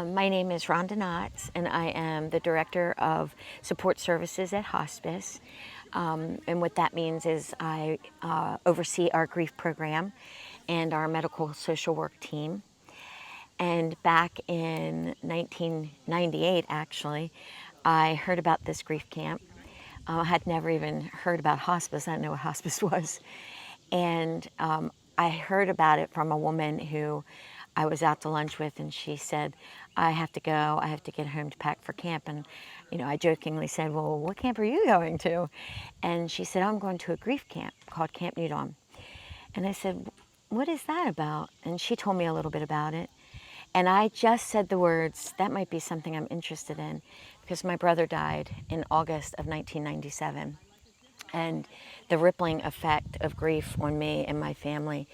My name is Rhonda Knotts, and I am the Director of Support Services at Hospice. And what that means is I oversee our grief program and our medical social work team. And back in 1998, actually, I heard about this grief camp. I had never even heard about hospice. I didn't know what hospice was. And I heard about it from a woman who I was out to lunch with, and she said, I have to go, I have to get home to pack for camp. And, I jokingly said, well, what camp are you going to? And she said, I'm going to a grief camp called Camp Pecometh. And I said, what is that about? And she told me a little bit about it. And I just said the words, that might be something I'm interested in, because my brother died in August of 1997. And the rippling effect of grief on me and my family,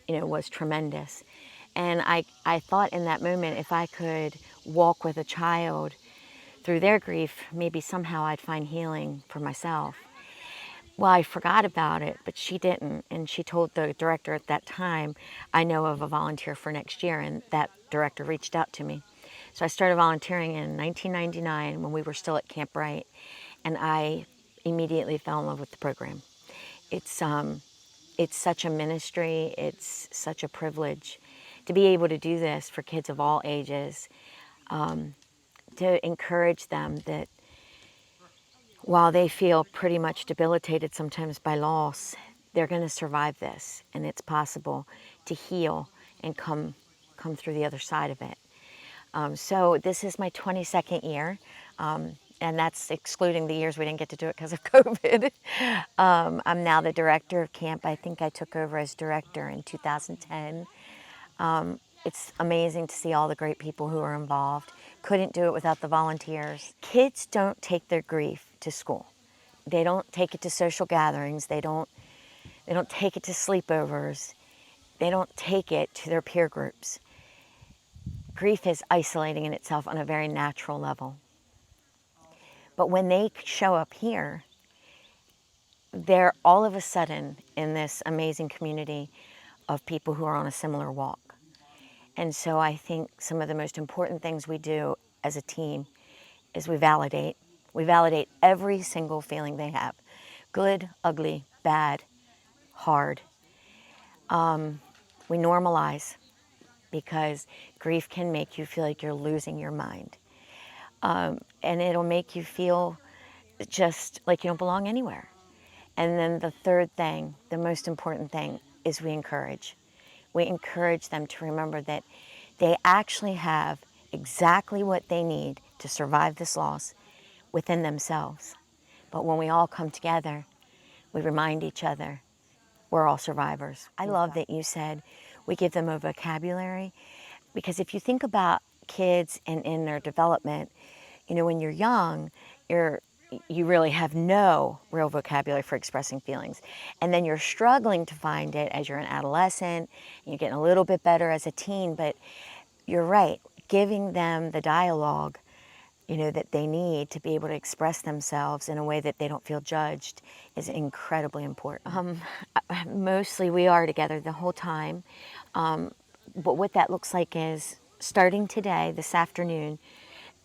was tremendous. And I thought in that moment, if I could walk with a child through their grief, maybe somehow I'd find healing for myself. Well, I forgot about it, but she didn't. And she told the director at that time, I know of a volunteer for next year, and that director reached out to me. So I started volunteering in 1999 when we were still at Camp Wright, and I immediately fell in love with the program. It's such a ministry, it's such a privilege to be able to do this for kids of all ages, to encourage them that while they feel pretty much debilitated sometimes by loss, they're going to survive this, and it's possible to heal and come through the other side of it. So this is my 22nd year, and that's excluding the years we didn't get to do it because of COVID. I'm now the director of camp. I think I took over as director in 2010. It's amazing to see all the great people who are involved. Couldn't do it without the volunteers. Kids don't take their grief to school. They don't take it to social gatherings. They don't take it to sleepovers. They don't take it to their peer groups. Grief is isolating in itself on a very natural level. But when they show up here, they're all of a sudden in this amazing community of people who are on a similar walk. And so I think some of the most important things we do as a team is we validate. We validate every single feeling they have. Good, ugly, bad, hard. We normalize, because grief can make you feel like you're losing your mind. And it'll make you feel just like you don't belong anywhere. And then the third thing, the most important thing, is we encourage. We encourage them to remember that they actually have exactly what they need to survive this loss within themselves. But when we all come together, we remind each other we're all survivors. I love that you said we give them a vocabulary, because if you think about kids and in their development, when you're young, you really have no real vocabulary for expressing feelings. And then you're struggling to find it as you're an adolescent, and you're getting a little bit better as a teen, but you're right, giving them the dialogue, that they need to be able to express themselves in a way that they don't feel judged is incredibly important. Mostly we are together the whole time, but what that looks like is starting today, this afternoon,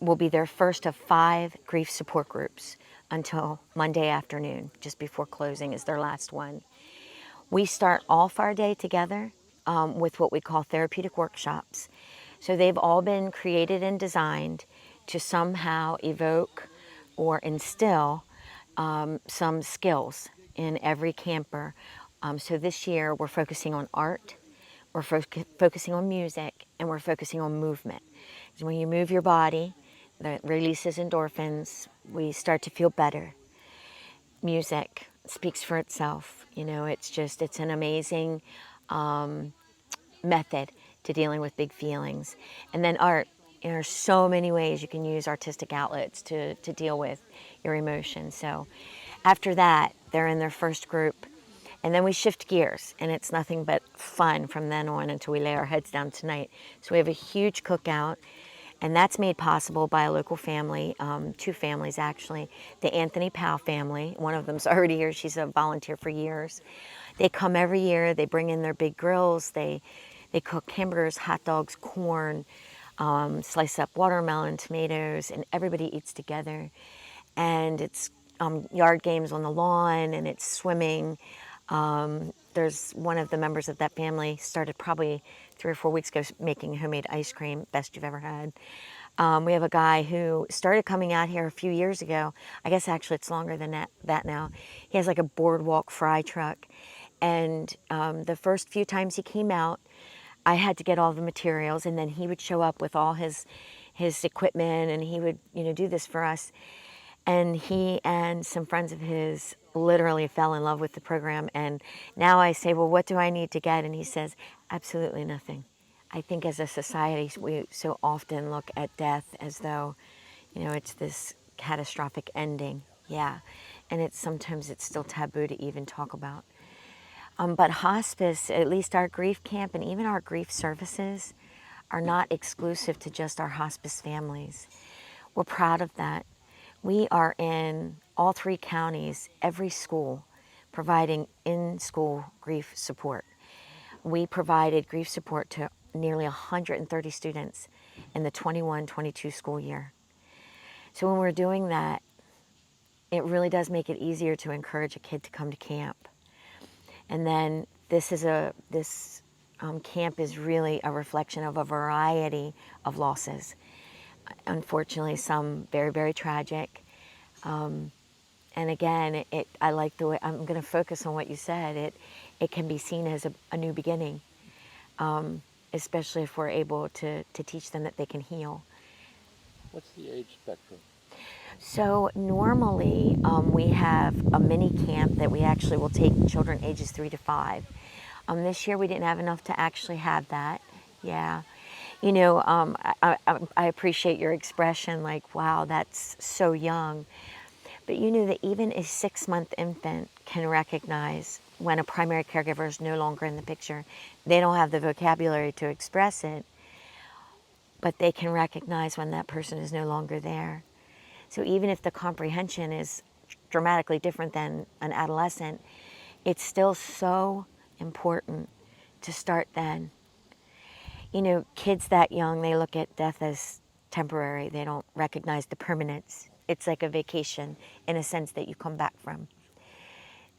will be their first of 5 grief support groups until Monday afternoon, just before closing is their last one. We start off our day together with what we call therapeutic workshops. So they've all been created and designed to somehow evoke or instill some skills in every camper. So this year we're focusing on art, we're focusing on music, and we're focusing on movement. So when you move your body, that releases endorphins, we start to feel better. Music speaks for itself. It's an amazing method to dealing with big feelings. And then art. There's so many ways you can use artistic outlets to deal with your emotions. So after that, they're in their first group. And then we shift gears, and it's nothing but fun from then on until we lay our heads down tonight. So we have a huge cookout, and that's made possible by a local family, 2 families actually. The Anthony Powell family, one of them's already here. She's a volunteer for years. They come every year. They bring in their big grills. They cook hamburgers, hot dogs, corn. slice up watermelon, tomatoes, and everybody eats together. And it's yard games on the lawn, and it's swimming. There's one of the members of that family started probably 3 or 4 weeks ago making homemade ice cream, best you've ever had. We have a guy who started coming out here a few years ago. I guess actually it's longer than that now. He has like a boardwalk fry truck. And the first few times he came out, I had to get all the materials, and then he would show up with all his equipment, and he would, do this for us. And he and some friends of his literally fell in love with the program. And now I say, well, what do I need to get? And he says, absolutely nothing. I think as a society, we so often look at death as though, it's this catastrophic ending. Yeah. And sometimes it's still taboo to even talk about. But hospice, at least our grief camp and even our grief services, are not exclusive to just our hospice families. We're proud of that. We are in all 3 counties, every school, providing in-school grief support. We provided grief support to nearly 130 students in the 21-22 school year. So when we're doing that, it really does make it easier to encourage a kid to come to camp. And then this camp is really a reflection of a variety of losses. Unfortunately, some very, very tragic. And again, I like the way, I'm going to focus on what you said. It can be seen as a new beginning, especially if we're able to teach them that they can heal. What's the age spectrum? So normally we have a mini camp that we actually will take children ages 3 to 5. This year we didn't have enough to actually have that. Yeah. I appreciate your expression, like, wow, that's so young. But you know that even a 6-month infant can recognize when a primary caregiver is no longer in the picture. They don't have the vocabulary to express it, but they can recognize when that person is no longer there. So even if the comprehension is dramatically different than an adolescent, it's still so important to start then. Kids that young, they look at death as temporary. They don't recognize the permanence. It's like a vacation in a sense that you come back from.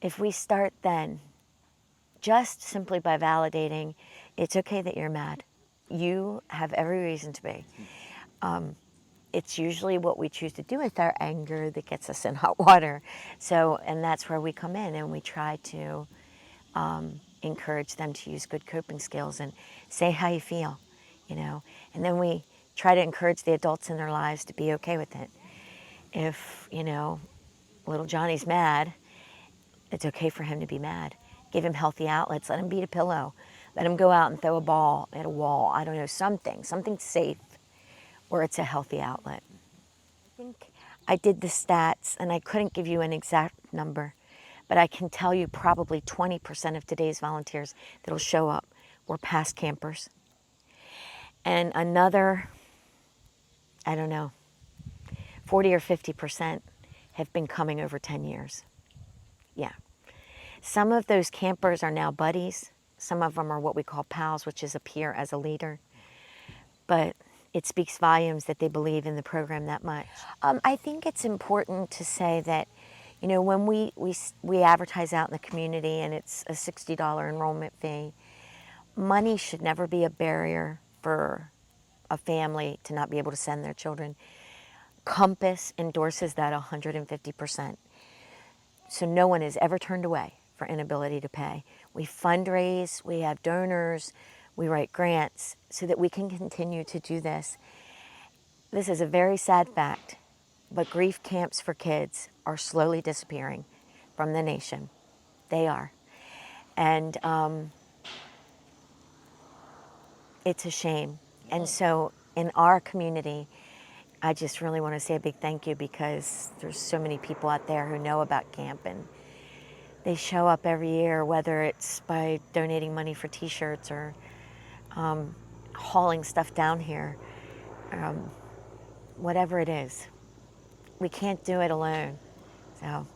If we start then, just simply by validating, it's okay that you're mad. You have every reason to be. It's usually what we choose to do with our anger that gets us in hot water. And that's where we come in and we try to encourage them to use good coping skills and say how you feel, And then we try to encourage the adults in their lives to be okay with it. If, little Johnny's mad, it's okay for him to be mad. Give him healthy outlets. Let him beat a pillow. Let him go out and throw a ball at a wall. I don't know, something safe where it's a healthy outlet. I think I did the stats, and I couldn't give you an exact number, but I can tell you probably 20% of today's volunteers that'll show up were past campers. And another, 40 or 50% have been coming over 10 years. Yeah. Some of those campers are now buddies. Some of them are what we call pals, which is a peer as a leader. But it speaks volumes that they believe in the program that much. I think it's important to say that, when we advertise out in the community and it's a $60 enrollment fee, money should never be a barrier for a family to not be able to send their children. Compass endorses that 150%. So no one is ever turned away for inability to pay. We fundraise, we have donors, we write grants so that we can continue to do this. This is a very sad fact, but grief camps for kids are slowly disappearing from the nation. They are. And it's a shame. And so in our community, I just really want to say a big thank you because there's so many people out there who know about camp and they show up every year, whether it's by donating money for t-shirts or hauling stuff down here, whatever it is. We can't do it alone. So